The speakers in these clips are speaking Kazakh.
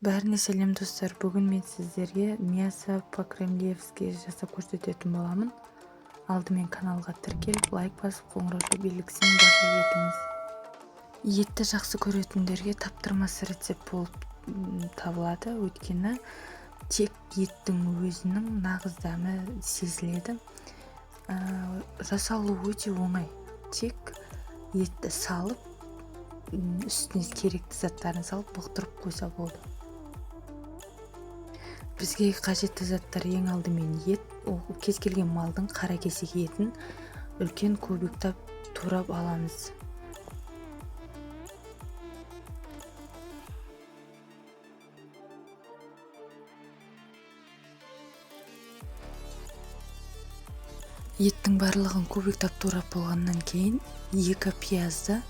Бәріне сәлем достар. Бүгін мен сіздерге мясо по-кремлевски жасап көрсететін боламын. Алдымен каналға тіркеліп, лайк басып, қоңырау белгісін баса кетіңіз. Етті жақсы көретіндерге таптырмас рецепт болып табылады. Өйткені тек еттің өзінің нағыз дәмі сезіледі. Жасалуы өте оңай. Тек етті салып, үстіне керекті заттарын салып бұқтырып қойса болды. Бізге қажетті заттар ең алдымен ет, кез келген малдың қара кесек етін үлкен кубиктап турап аламыз. Еттің барлығын кубиктап турап болғаннан кейін 2 пиязды,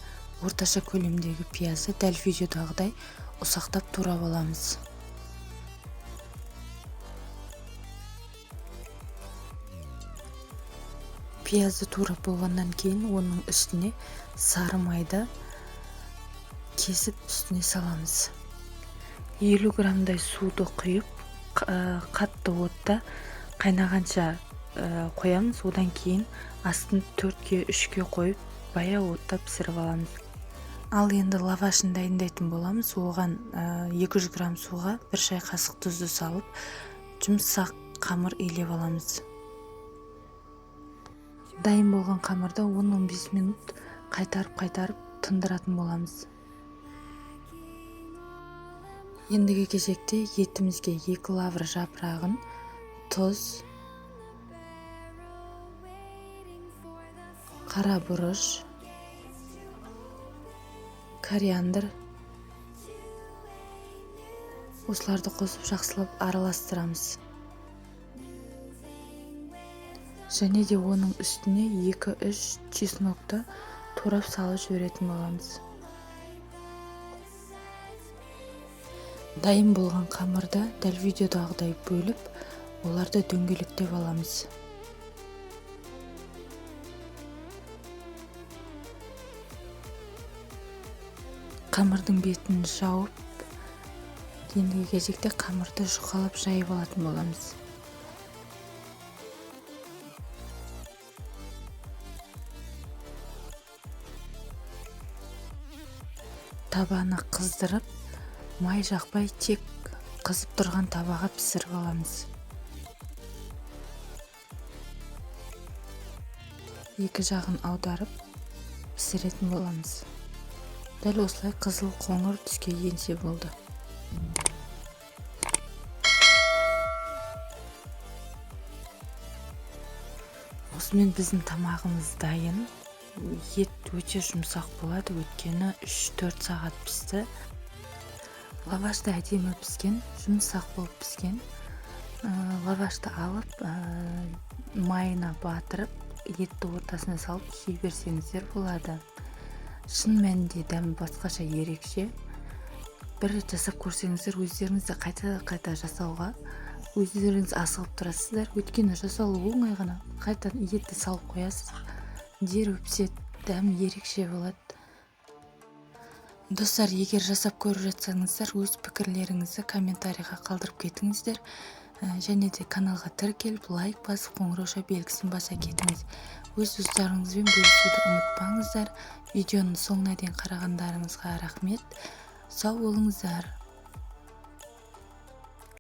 орташа көлемдегі пиязды дәл видеодағыдай ұсақтап турап аламыз. Пиязды турап болғаннан кейін оның үстіне сары майды кесіп үстіне саламыз. 50 граммдай суды құйып, қатты отта қайнағанша қоямыз. Одан кейін астын 4-ке 3-ке қойып, баяу отта пісіріп аламыз. Ал енді лавашын дайындайтын боламыз. Оған 200 грамм суға 1 шай қасық тұзды салып, жұмсақ қамыр илеп аламыз. Дайын болған қамырды 10-15 минут қайтарып тындыратын боламыз. Ендігі кезекте етімізге 2 лавр жапырағын, тұз, қара бұрыш, кориандр, осыларды қосып жақсылап араластырамыз. Және де оның үстіне 2-3 чеснокты турап салып жіберетін боламыз. Дайын болған қамырды дәл видеодағыдай бөліп, оларды дөңгелектеп аламыз. Қамырдың бетін жауып, ендігі кезекте қамырды жұқалап жайып алатын боламыз. Табаны қыздырып, май жақпай тек қызып тұрған табаға пісіріп аламыз. 2 жағын аударып пісіретін боламыз. Дәл осылай қызыл қоңыр түске енсе болды. Осымен біздің тамағымыз дайын. Ет өте жұмсақ болады, өйткені 3-4 сағат пісті. Лавашты әдемі піскен, жұмсақ болып піскен. Лавашты алып, майына батырып, етті ортасына салып жей берсеңіздер болады. Шын мәнінде дәмі басқаша ерекше. Бір рет жасап көрсеңіздер, өздеріңізді қайта жасауға өздеріңіз асығып тұрасыздар. Өйткені жасалу оңай ғана. Қайта етті салып қоясыз. Дереу піседі, дәмі ерекше болады. Достар, егер жасап көріп жатсаңыздар, өз пікірлеріңізді комментарийға қалдырып кетіңіздер. Және де каналға тіркеліп, лайк басып, қоңырау белгісін баса кетіңіз. Өз достарыңызбен бөлісуді ұмытпаңыздар. Видеоның соңына дейін қарағандарыңызға рахмет. Сау болыңыздар.